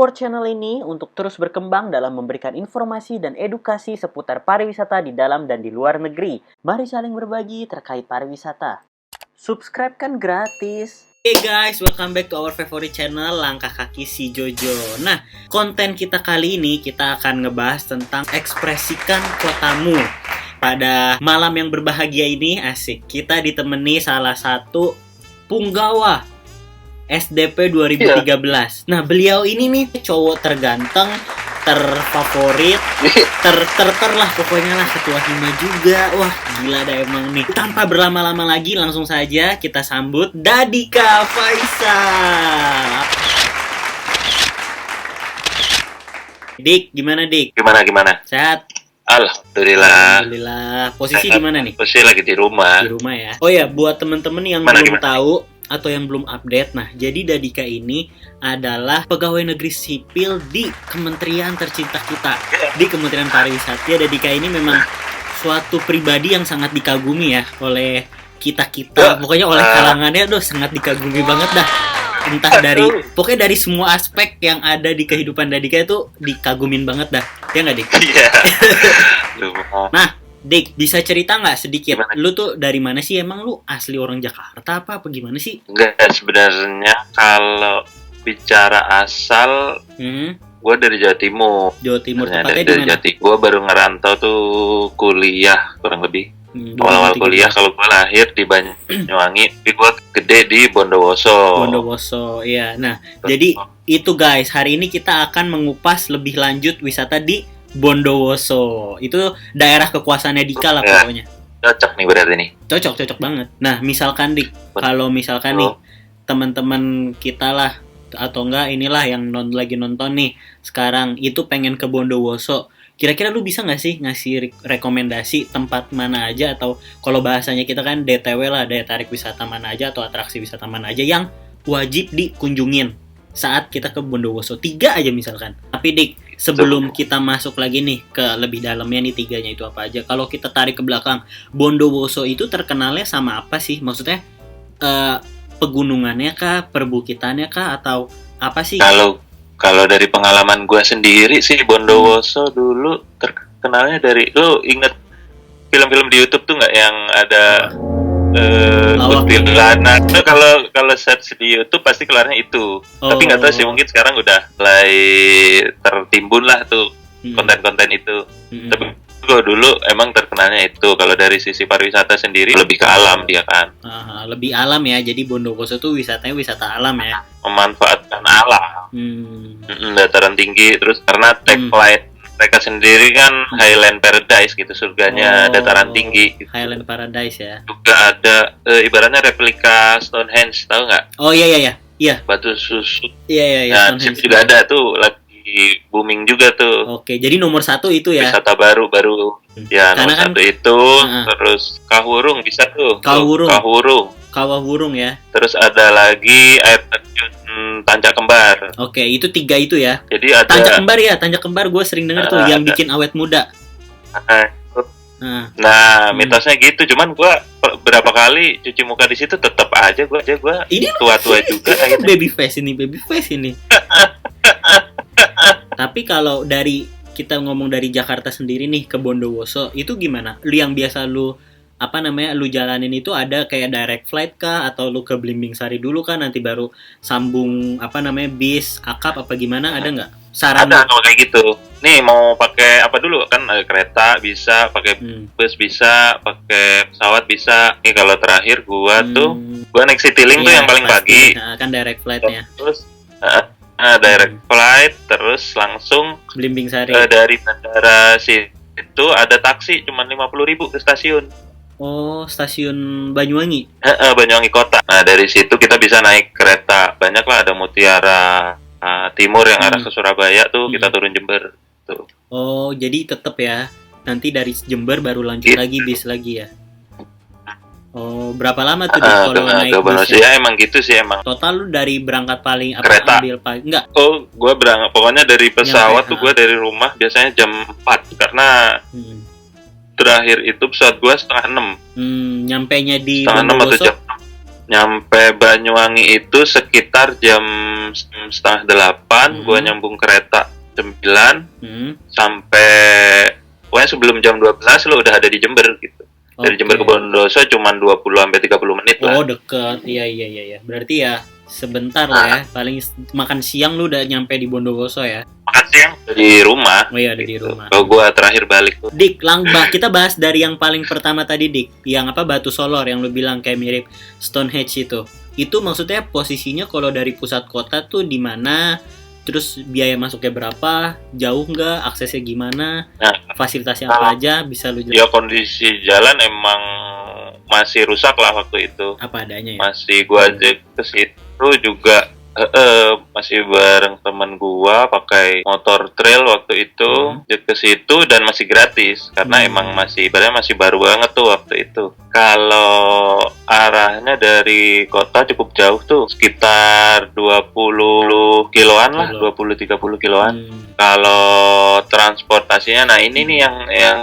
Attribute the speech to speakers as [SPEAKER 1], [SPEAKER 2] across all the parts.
[SPEAKER 1] Support channel ini untuk terus berkembang dalam memberikan informasi dan edukasi seputar pariwisata di dalam dan di luar negeri. Mari saling berbagi terkait pariwisata. Subscribe kan gratis. Hey guys, welcome back to our favorite channel, Langkah Kaki si Jojo. Nah, konten kita kali ini kita akan ngebahas tentang ekspresikan kotamu. Pada malam yang berbahagia ini, asik, kita ditemani salah satu punggawa SDP 2013. Nah, beliau ini nih cowok terganteng, terfavorit, ter lah pokoknya lah, ketua hima juga. Wah, gila dah emang nih. Tanpa berlama-lama lagi, langsung saja kita sambut Dadika Faisal. Dik, gimana Dik?
[SPEAKER 2] Gimana?
[SPEAKER 1] Sehat?
[SPEAKER 2] Alhamdulillah.
[SPEAKER 1] Posisi di mana nih?
[SPEAKER 2] Posisi lagi di rumah.
[SPEAKER 1] Di rumah ya. Oh ya, buat temen-temen yang belum tahu atau yang belum update, nah jadi Dadika ini adalah pegawai negeri sipil di kementerian tercinta kita, di Kementerian Pariwisata. Dadika ini memang suatu pribadi yang sangat dikagumi ya oleh kita, pokoknya oleh kalangannya, sangat dikagumi banget dah. Entah pokoknya dari semua aspek yang ada di kehidupan Dadika itu dikagumin banget dah, ya nggak Dik?
[SPEAKER 2] Iya.
[SPEAKER 1] Nah, Dik, bisa cerita nggak sedikit? Gimana? Lu tuh dari mana sih? Emang lu asli orang Jakarta apa gimana sih?
[SPEAKER 2] Enggak, sebenarnya kalau bicara asal, gue dari Jawa Timur.
[SPEAKER 1] Jawa Timur, tepatnya
[SPEAKER 2] dari Jawa Timur. Gue baru ngerantau tuh kuliah kurang lebih. Awal-awal kuliah, kalau gue lahir di Banyuwangi, tapi gue gede di Bondowoso.
[SPEAKER 1] Bondowoso, iya. Nah, jadi itu guys, hari ini kita akan mengupas lebih lanjut wisata di Bondowoso. Itu daerah kekuasaannya Dika lah pokoknya.
[SPEAKER 2] Cocok nih berarti nih.
[SPEAKER 1] Cocok banget. Nah, misalkan Dik, kalau misalkan nih teman-teman kita lah atau enggak inilah yang lagi nonton nih sekarang itu pengen ke Bondowoso. Kira-kira lu bisa nggak sih ngasih rekomendasi tempat mana aja, atau kalau bahasanya kita kan DTW lah, daya tarik wisata mana aja atau atraksi wisata mana aja yang wajib dikunjungin saat kita ke Bondowoso? 3 aja misalkan. Tapi Dik, sebelum kita masuk lagi nih ke lebih dalamnya nih 3-nya itu apa aja, kalau kita tarik ke belakang, Bondowoso itu terkenalnya sama apa sih? Maksudnya pegunungannya kah, perbukitannya kah, atau apa sih?
[SPEAKER 2] Kalau dari pengalaman gue sendiri sih, Bondowoso dulu terkenalnya dari, lu inget film-film di YouTube tuh nggak yang ada kuntilanak? Itu kalau search di YouTube pasti keluarnya itu. Tapi nggak tahu sih, mungkin sekarang udah mulai tertimbun lah tuh konten-konten itu. Tapi gue dulu emang terkenalnya itu. Kalau dari sisi pariwisata sendiri lebih ke alam dia kan.
[SPEAKER 1] Lebih alam ya. Jadi Bondowoso tuh wisatanya wisata alam ya.
[SPEAKER 2] Memanfaatkan alam. Dataran tinggi, terus karena tagline mereka sendiri kan Highland Paradise gitu, surganya dataran tinggi gitu.
[SPEAKER 1] Highland Paradise ya.
[SPEAKER 2] Juga ada ibaratnya replika Stonehenge, tahu nggak?
[SPEAKER 1] Oh iya.
[SPEAKER 2] Batu susu.
[SPEAKER 1] Iya.
[SPEAKER 2] Nah, di situ juga ada tuh, lagi booming juga tuh.
[SPEAKER 1] Oke, jadi nomor 1 itu ya.
[SPEAKER 2] Wisata baru. Ya, nomor 1 itu. Terus Kawurung bisa tuh. Kawurung
[SPEAKER 1] ya.
[SPEAKER 2] Terus ada lagi air terjun Tanjak Kembar.
[SPEAKER 1] Oke, itu 3 itu ya.
[SPEAKER 2] Jadi ada
[SPEAKER 1] Tanjak Kembar gue sering denger tuh yang bikin awet muda.
[SPEAKER 2] Nah, mitosnya gitu. Cuman gue berapa kali cuci muka di situ tetap aja gue
[SPEAKER 1] ini
[SPEAKER 2] tua-tua juga.
[SPEAKER 1] Ini baby face ini. Tapi kalau kita ngomong dari Jakarta sendiri nih ke Bondowoso, itu gimana? Yang biasa lu jalanin itu ada kayak direct flight kah, atau lu ke Blimbing Sari dulu kan nanti baru sambung bis akap apa gimana, ada nggak saran?
[SPEAKER 2] Ada kalau kayak gitu. Nih mau pakai apa dulu kan, kereta bisa, pakai bus bisa, pakai pesawat bisa. Nih kalau terakhir gua naik Citylink tuh yang paling pagi.
[SPEAKER 1] Kan direct flightnya.
[SPEAKER 2] Terus direct flight, terus langsung
[SPEAKER 1] Blimbing Sari.
[SPEAKER 2] Dari bandara situ ada taksi cuma 50.000 ke stasiun.
[SPEAKER 1] Oh, stasiun Banyuwangi.
[SPEAKER 2] Banyuwangi kota. Nah, dari situ kita bisa naik kereta. Banyak lah, ada Mutiara Timur yang arah ke Surabaya tuh, kita turun Jember tuh.
[SPEAKER 1] Oh, jadi tetap ya. Nanti dari Jember baru lanjut lagi bis lagi ya. Oh, berapa lama tuh kalau naik bis?
[SPEAKER 2] Ya emang gitu sih emang.
[SPEAKER 1] Total lu dari berangkat paling
[SPEAKER 2] kereta.
[SPEAKER 1] Ambil paling enggak?
[SPEAKER 2] Oh, gue berangkat pokoknya dari pesawat tuh gue dari rumah biasanya jam 4 karena terakhir itu pesawat gue 5:30.
[SPEAKER 1] Nyampenya di
[SPEAKER 2] Bondowoso Nyampe Banyuwangi itu sekitar jam 7:30, gua nyambung kereta 9 sampai pokoknya sebelum jam 12 lo udah ada di Jember gitu. Dari Jember ke Bondowoso cuma 20-30 menit lah.
[SPEAKER 1] Oh, deket. Iya. Berarti ya sebentar lah ya. Paling makan siang lu udah nyampe di Bondowoso ya.
[SPEAKER 2] Makan siang di rumah.
[SPEAKER 1] Oh iya, ada di rumah.
[SPEAKER 2] Kalau gua terakhir balik tuh.
[SPEAKER 1] Dik, kita bahas dari yang paling pertama tadi, Dik. Yang apa, Batu Solor yang lu bilang kayak mirip Stonehenge itu. Itu maksudnya posisinya kalau dari pusat kota tuh di mana? Terus biaya masuknya berapa? Jauh nggak? Aksesnya gimana?
[SPEAKER 2] Nah,
[SPEAKER 1] fasilitasnya apa aja? Bisa lu
[SPEAKER 2] ya kondisi jalan emang masih rusak lah waktu itu.
[SPEAKER 1] Apa adanya ya?
[SPEAKER 2] Masih gua ajak ke situ juga masih bareng temen gua pakai motor trail waktu itu ke situ dan masih gratis karena emang masih ibaratnya masih baru banget tuh waktu itu. Kalau arahnya dari kota cukup jauh tuh sekitar 20 kiloan lah, 20-30 kiloan. Kalau transportasinya, nah ini nih yang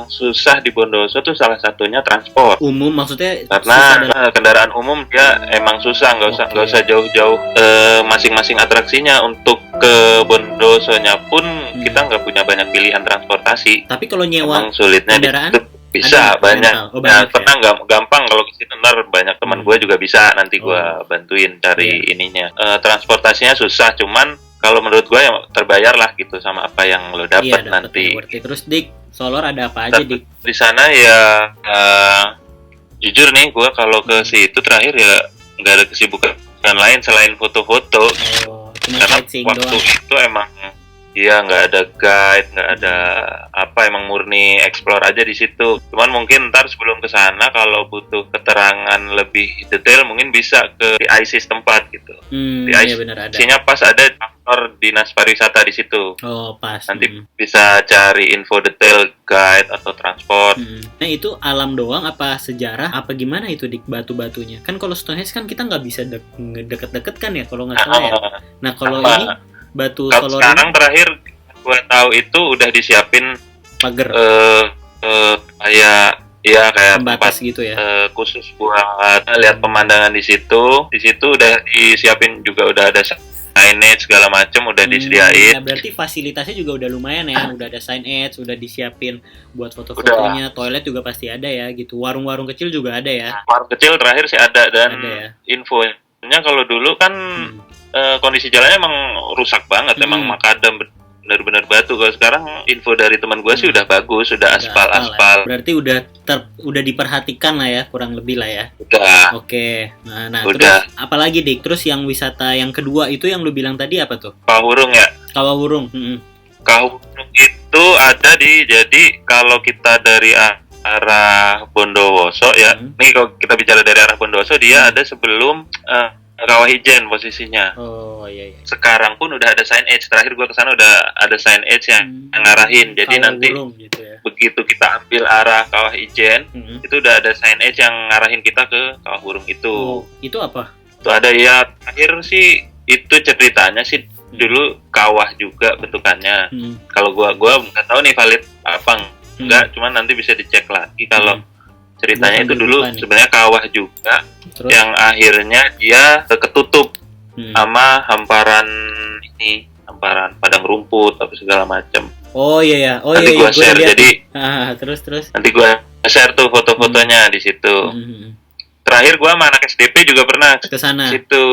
[SPEAKER 2] susah di Bondowoso tuh salah satunya transport.
[SPEAKER 1] Umum maksudnya?
[SPEAKER 2] Karena kendaraan umum dia emang susah, nggak usah jauh-jauh. Masing-masing atraksinya untuk ke Bondowosonya pun kita nggak punya banyak pilihan transportasi.
[SPEAKER 1] Tapi kalau nyewa
[SPEAKER 2] emang sulitnya
[SPEAKER 1] kendaraan
[SPEAKER 2] bisa banyak. Pernah nggak gampang kalau ke situ, ntar banyak teman gue juga bisa nanti gue bantuin cari ininya. Transportasinya susah, cuman kalau menurut gue yang terbayar lah gitu sama apa yang lo dapat nanti.
[SPEAKER 1] Terus Dik, Solor ada apa aja Dik?
[SPEAKER 2] Di sana ya jujur nih gue kalau ke situ terakhir ya nggak ada kesibukan lain selain foto-foto. Karena waktu itu emang ya nggak ada guide, nggak ada apa, emang murni explore aja di situ. Cuman mungkin ntar sebelum ke sana kalau butuh keterangan lebih detail mungkin bisa ke PIC tempat gitu. PIC-nya pas ada kantor dinas pariwisata di situ.
[SPEAKER 1] Oh, pas.
[SPEAKER 2] Nanti bisa cari info detail guide atau transport.
[SPEAKER 1] Nah, itu alam doang apa sejarah apa gimana itu Dik, batu-batunya? Kan kalau Stonehenge kan kita nggak bisa deket-deket kan ya kalau nggak salah ya. Nah, kalau ini Batu Solor
[SPEAKER 2] sekarang terakhir gue tahu itu udah disiapin
[SPEAKER 1] pagar
[SPEAKER 2] kayak
[SPEAKER 1] pembatas
[SPEAKER 2] tempat
[SPEAKER 1] gitu ya,
[SPEAKER 2] khusus buat lihat pemandangan di situ. Di situ udah disiapin juga, udah ada signage segala macam udah disediain.
[SPEAKER 1] Nah, berarti fasilitasnya juga udah lumayan ya, udah ada signage, udah disiapin buat foto-fotonya, toilet juga pasti ada ya gitu. Warung-warung kecil juga ada ya.
[SPEAKER 2] Warung kecil terakhir sih ada, dan infonya kalau dulu kan kondisi jalannya emang rusak banget, emang makadam benar-benar batu. Kalau sekarang info dari teman gue sih udah bagus, udah aspal.
[SPEAKER 1] Berarti udah diperhatikan lah ya, kurang lebih lah ya.
[SPEAKER 2] Udah.
[SPEAKER 1] Oke. Nah
[SPEAKER 2] udah.
[SPEAKER 1] Terus apalagi Dik? Terus yang wisata yang kedua itu yang lu bilang tadi apa tuh?
[SPEAKER 2] Kawahurung ya.
[SPEAKER 1] Kawahurung.
[SPEAKER 2] Kawahurung itu ada jadi kalau kita dari arah Bondowoso ya. Nih kalau kita bicara dari arah Bondowoso, dia ada sebelum Kawah Ijen posisinya.
[SPEAKER 1] Oh iya.
[SPEAKER 2] Sekarang pun udah ada signage. Terakhir gua kesana udah ada signage yang ngarahin. Jadi nanti
[SPEAKER 1] gitu ya,
[SPEAKER 2] begitu kita ambil arah Kawah Ijen, itu udah ada signage yang ngarahin kita ke Kawahurung itu.
[SPEAKER 1] Oh, itu apa?
[SPEAKER 2] Itu ada ya. Terakhir sih itu ceritanya sih dulu kawah juga bentukannya. Kalau gua nggak tahu nih valid apa enggak, cuman nanti bisa dicek lagi kalau ceritanya itu dulu sebenarnya kawah juga. Terus? Yang akhirnya dia ketutup sama hamparan padang rumput atau segala macam.
[SPEAKER 1] Oh iya.
[SPEAKER 2] Nanti gua share jadi.
[SPEAKER 1] Terus.
[SPEAKER 2] Nanti gua share tuh foto-fotonya di situ. Terakhir gua sama anak SDP juga pernah
[SPEAKER 1] ke sana.
[SPEAKER 2] Situ.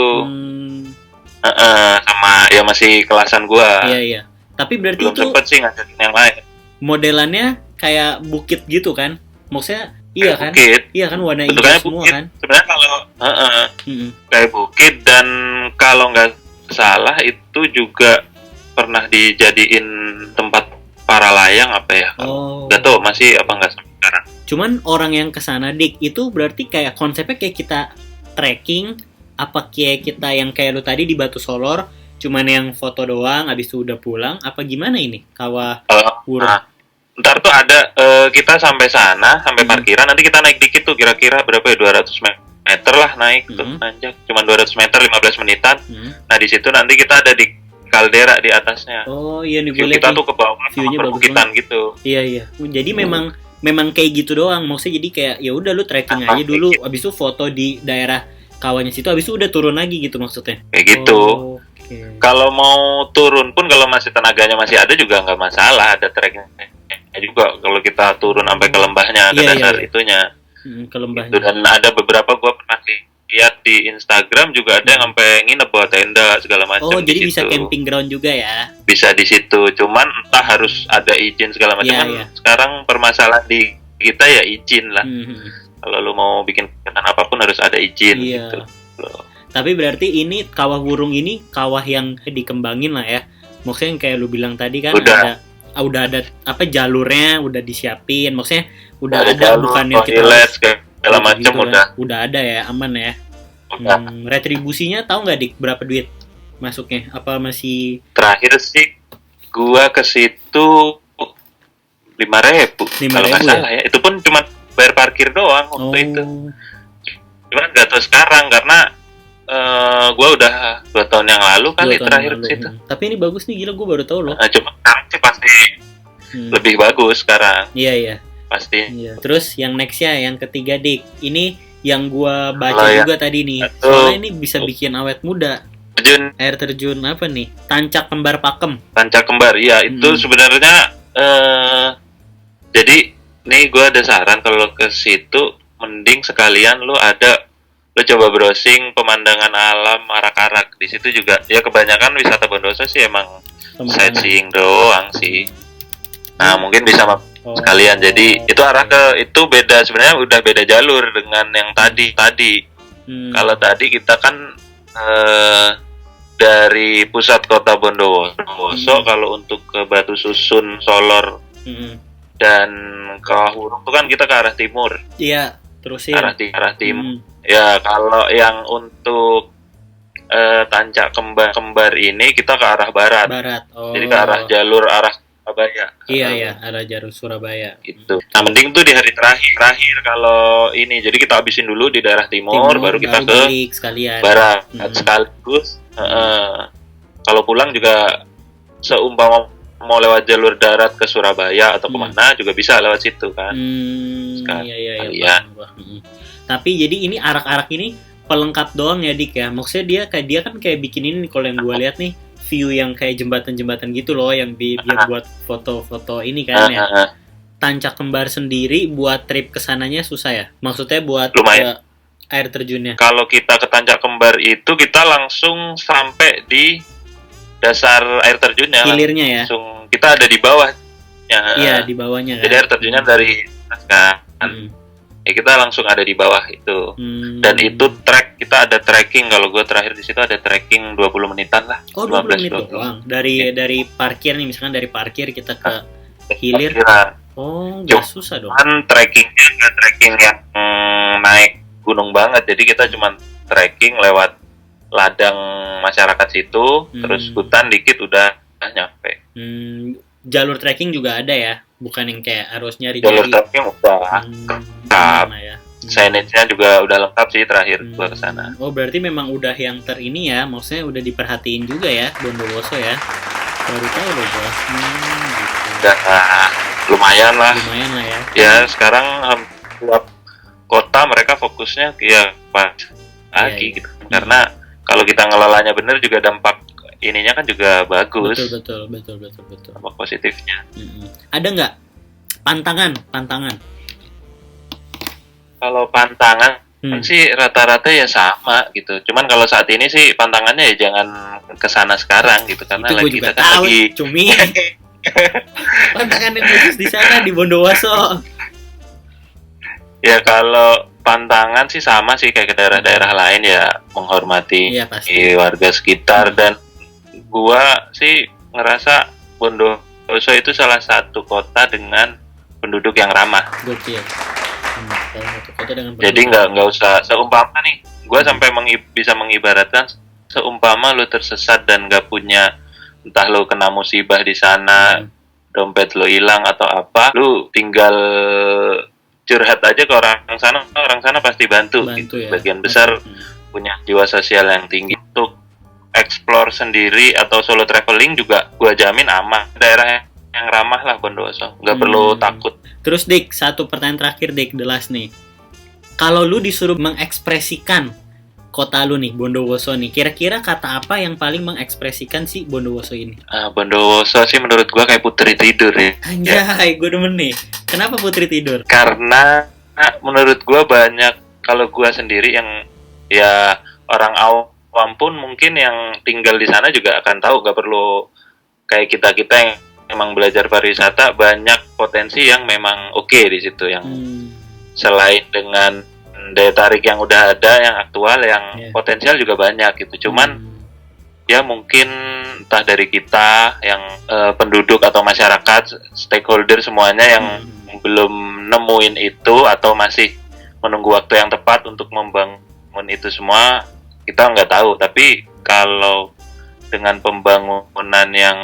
[SPEAKER 2] Sama ya masih kelasan gua.
[SPEAKER 1] Iya. Tapi berarti
[SPEAKER 2] belum
[SPEAKER 1] itu
[SPEAKER 2] sempet sih ngajakin yang lain.
[SPEAKER 1] Modelannya kayak bukit gitu kan? Maksudnya iya kan?
[SPEAKER 2] Bukit.
[SPEAKER 1] Iya kan, warna hijau semua
[SPEAKER 2] bukit.
[SPEAKER 1] Kan?
[SPEAKER 2] Sebenarnya kalau kayak bukit, dan kalau nggak salah itu juga pernah dijadiin tempat para layang apa ya? Nggak tahu masih apa nggak sampai sekarang.
[SPEAKER 1] Cuman orang yang kesana Dik itu berarti kayak konsepnya kayak kita trekking, apa kayak kita yang kayak lu tadi di Batu Solor, cuman yang foto doang, abis itu udah pulang, apa gimana ini? Kawahurung.
[SPEAKER 2] Ntar tuh ada kita sampai sana, sampai parkiran, nanti kita naik dikit tuh, kira-kira berapa ya, 200 meter lah naik tuh, nanjak cuma 200 meter 15 menitan. Nah di situ nanti kita ada di kaldera di atasnya.
[SPEAKER 1] Oh iya nih,
[SPEAKER 2] boleh. Kita tuh ke bawah sama perbukitan gitu.
[SPEAKER 1] Iya. Jadi memang kayak gitu doang, maksudnya jadi kayak ya udah lu trekking aja dulu, abis itu foto di daerah kawahnya situ, habis itu udah turun lagi gitu maksudnya?
[SPEAKER 2] Kayak gitu.
[SPEAKER 1] Okay.
[SPEAKER 2] Kalau mau turun pun kalau masih tenaganya masih ada juga nggak masalah, ada treknya juga kalau kita turun sampai ke lembahnya, ke dasar itunya.
[SPEAKER 1] Ke lembahnya.
[SPEAKER 2] Gitu. Dan ada beberapa gua pernah lihat di Instagram juga ada yang sampai nginep bawa tenda segala macam.
[SPEAKER 1] Oh, jadi bisa camping ground juga ya? Bisa
[SPEAKER 2] di situ, cuman entah harus ada izin segala macam. Sekarang permasalahan di kita ya izin lah. Kalau lu mau bikin kegiatan apapun harus ada izin gitu.
[SPEAKER 1] Tapi berarti ini Kawah Wurung ini kawah yang dikembangin lah ya. Maksudnya yang kayak lu bilang tadi kan udah ada apa jalurnya udah disiapin. Maksudnya udah ada
[SPEAKER 2] jalur,
[SPEAKER 1] bukannya kita
[SPEAKER 2] segala macam gitu
[SPEAKER 1] udah ada ya, aman ya. Retribusinya tahu nggak Dik berapa duit masuknya? Apa masih
[SPEAKER 2] terakhir sih gua ke situ 5.000 kalau nggak salah ya. Itu pun cuma bayar parkir doang waktu itu. Cuman nggak tahu sekarang karena gue udah 2 tahun yang lalu kali terakhir ke situ.
[SPEAKER 1] Tapi ini bagus nih, gila, gue baru tahu loh.
[SPEAKER 2] Cuma sekarang sih pasti lebih bagus sekarang.
[SPEAKER 1] Iya.
[SPEAKER 2] Pasti.
[SPEAKER 1] Iya. Terus yang nextnya, yang ketiga Dik, ini yang gue baca juga tadi nih. Soalnya ini bisa bikin awet muda. Air terjun apa nih? Tancak Kembar Pakem.
[SPEAKER 2] Tancak Kembar, iya itu sebenarnya. Jadi nih gue ada saran kalau ke situ mending sekalian lu coba browsing pemandangan alam arak-arak. Di situ juga ya kebanyakan wisata Bondowoso sih emang sightseeing doang sih. Nah, mungkin bisa sekalian. Jadi itu arah ke itu beda, sebenarnya udah beda jalur dengan yang tadi. Kalau tadi kita kan dari pusat kota Bondowoso, kalau untuk ke Batu Susun, Solor dan Kawah Wurung itu kan kita ke arah timur.
[SPEAKER 1] Iya, terusin
[SPEAKER 2] arah timur. Ya, kalau yang untuk Tancak Kembar ini kita ke arah barat. Jadi ke arah jalur arah Surabaya.
[SPEAKER 1] Iya, arah jalur Surabaya.
[SPEAKER 2] Itu. Nah, mending tuh di hari terakhir kalau ini. Jadi kita habisin dulu di daerah timur baru kita ke barat. Sekaligus kalau pulang juga seumpama mau lewat jalur darat ke Surabaya atau kemana juga bisa lewat situ kan.
[SPEAKER 1] Iya. Tapi jadi ini arak-arak ini pelengkap doang ya Dik ya. Maksudnya dia kan kayak bikin ini kalau yang gue lihat nih, view yang kayak jembatan-jembatan gitu loh yang buat foto-foto ini kan ya. Tancak Kembar sendiri buat trip kesananya susah ya? Maksudnya buat air terjunnya.
[SPEAKER 2] Kalau kita ke Tancak Kembar itu kita langsung sampai di dasar air terjunnya.
[SPEAKER 1] Hilirnya ya?
[SPEAKER 2] Langsung kita ada di bawah.
[SPEAKER 1] Iya, di bawahnya kan.
[SPEAKER 2] Jadi air terjunnya dari atas kan. Ya kita langsung ada di bawah itu. Dan itu kita ada trekking. Kalau gue terakhir di situ ada trekking 20 menitan lah.
[SPEAKER 1] Oh, 20 menit doang. Dari parkir nih, misalkan dari parkir kita ke hilir. Oh, nggak susah dong.
[SPEAKER 2] Kan trekkingnya nggak trekking yang naik gunung banget. Jadi kita cuma trekking lewat ladang masyarakat situ, terus hutan dikit udah nyampe.
[SPEAKER 1] Jalur trekking juga ada ya? Bukan yang kayak harus nyari
[SPEAKER 2] jalur trekking udah lengkap. Signage-nya juga udah lengkap sih terakhir gua kesana.
[SPEAKER 1] Oh, berarti memang udah yang ini ya, maksudnya udah diperhatiin juga ya Bondowoso ya. Baru tahu loh gua.
[SPEAKER 2] Udah lumayan lah
[SPEAKER 1] ya.
[SPEAKER 2] Ya sekarang tiap kota mereka fokusnya ya lagi gitu. Karena kalau kita ngelolanya bener juga dampak ininya kan juga bagus.
[SPEAKER 1] Betul.
[SPEAKER 2] Dampak positifnya.
[SPEAKER 1] Ada nggak pantangan?
[SPEAKER 2] Kalau pantangan sih rata-rata ya sama gitu. Cuman kalau saat ini sih pantangannya ya jangan kesana sekarang gitu karena
[SPEAKER 1] itu
[SPEAKER 2] lagi kita kan lagi
[SPEAKER 1] cumi. Pantangan yang khusus di sana di Bondowoso.
[SPEAKER 2] Ya kalau pantangan sih sama sih kayak ke daerah-daerah lain ya, menghormati warga sekitar. Dan gua sih ngerasa Bondowoso itu salah satu kota dengan penduduk yang ramah.
[SPEAKER 1] Gokil.
[SPEAKER 2] Jadi nggak usah seumpama nih, gua sampai bisa mengibaratkan seumpama lu tersesat dan nggak punya, entah lu kena musibah di sana, dompet lu hilang atau apa, lu tinggal curhat aja ke orang sana pasti bantu gitu. Ya. Bagian besar punya jiwa sosial yang tinggi. Untuk explore sendiri atau solo traveling juga gua jamin aman. Daerah yang ramah lah Bondowoso, nggak perlu takut.
[SPEAKER 1] Terus Dik, satu pertanyaan terakhir Dik, the last nih. Kalau lu disuruh mengekspresikan kota lu nih, Bondowoso nih. Kira-kira kata apa yang paling mengekspresikan si Bondowoso ini?
[SPEAKER 2] Bondowoso sih menurut gua kayak putri tidur ya.
[SPEAKER 1] Anjay, gue demen nih. Kenapa putri tidur?
[SPEAKER 2] Karena menurut gua banyak, kalau gua sendiri yang ya orang awam pun mungkin yang tinggal di sana juga akan tahu, gak perlu kayak kita yang memang belajar pariwisata, banyak potensi yang memang oke di situ, yang selain dengan daya tarik yang udah ada, yang aktual, yang potensial juga banyak gitu. Cuman ya mungkin entah dari kita yang penduduk atau masyarakat, stakeholder semuanya yang belum nemuin itu atau masih menunggu waktu yang tepat untuk membangun itu semua, kita nggak tahu. Tapi kalau dengan pembangunan yang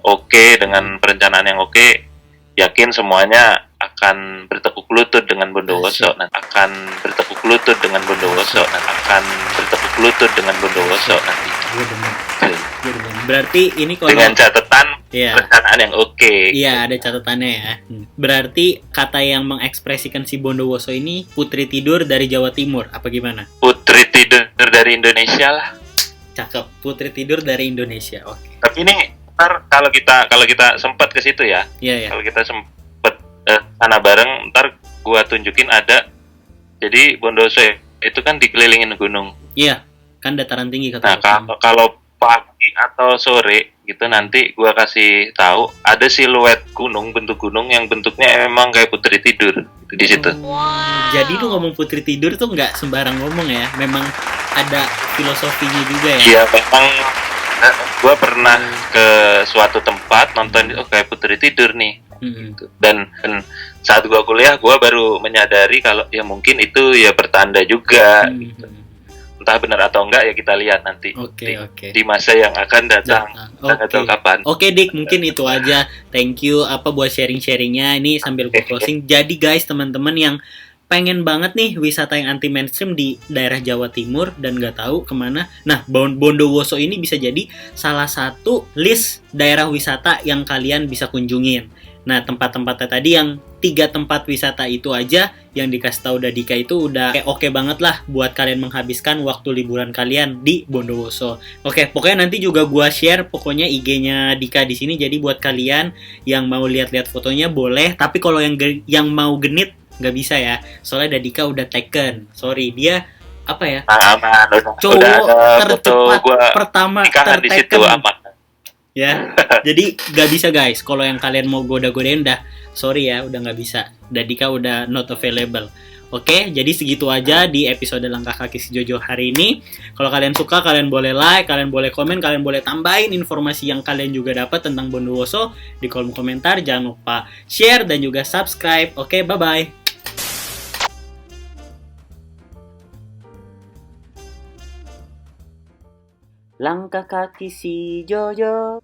[SPEAKER 2] oke, dengan perencanaan yang oke, yakin semuanya akan bertekuk lutut dengan Bondowoso. Akan bertekuk lutut dengan Bondowoso. Akan bertekuk lutut dengan Bondowoso nanti.
[SPEAKER 1] Berarti ini kalau
[SPEAKER 2] dengan catatan perencanaan yang oke.
[SPEAKER 1] Iya, ada catatannya ya. Berarti kata yang mengekspresikan si Bondowoso ini putri tidur dari Jawa Timur, apa gimana?
[SPEAKER 2] Putri tidur dari Indonesia lah.
[SPEAKER 1] Cakep, putri tidur dari Indonesia. Oke.
[SPEAKER 2] Tapi ini ntar kalau kita sempat ke situ ya.
[SPEAKER 1] Iya.
[SPEAKER 2] Kalau kita sempat sana bareng, ntar gua tunjukin ada. Jadi Bondowoso itu kan dikelilingin gunung.
[SPEAKER 1] Iya, kan dataran tinggi kata.
[SPEAKER 2] Nah, kalau pagi atau sore gitu nanti gua kasih tahu ada siluet gunung, bentuk gunung yang bentuknya memang kayak putri tidur gitu, di situ.
[SPEAKER 1] Jadi lu ngomong putri tidur tuh nggak sembarang ngomong ya, memang ada filosofinya juga ya.
[SPEAKER 2] Iya, memang gue pernah ke suatu tempat nonton, kayak putri tidur nih. Gitu. Dan saat gue kuliah, gue baru menyadari kalau ya mungkin itu ya pertanda juga. Gitu. Entah benar atau enggak ya kita lihat nanti di masa yang akan datang. Atau kapan.
[SPEAKER 1] Oke Dik, mungkin itu aja. Thank you buat sharing-sharingnya. Ini sambil gue closing. Jadi guys, teman-teman yang pengen banget nih wisata yang anti mainstream di daerah Jawa Timur dan nggak tahu kemana. Nah, Bondowoso ini bisa jadi salah satu list daerah wisata yang kalian bisa kunjungin. Nah, tempat-tempatnya tadi yang 3 tempat wisata itu aja yang dikasih tahu Dadika itu udah oke banget lah buat kalian menghabiskan waktu liburan kalian di Bondowoso. Oke, pokoknya nanti juga gua share pokoknya IG-nya Dika di sini. Jadi buat kalian yang mau lihat-lihat fotonya boleh, tapi kalau yang mau genit nggak bisa ya, soalnya Dadika udah taken. Sorry, dia apa ya?
[SPEAKER 2] Aman,
[SPEAKER 1] cowok tercepat pertama
[SPEAKER 2] di situ aman.
[SPEAKER 1] Ya, jadi nggak bisa guys. Kalau yang kalian mau goda-godain udah, sorry ya, udah nggak bisa. Dadika udah not available. Oke, jadi segitu aja di episode Langkah Kaki Si Jojo hari ini. Kalau kalian suka, kalian boleh like, kalian boleh komen, kalian boleh tambahin informasi yang kalian juga dapat tentang Bondowoso di kolom komentar. Jangan lupa share dan juga subscribe. Oke, bye-bye. Langkah kaki si Jojo.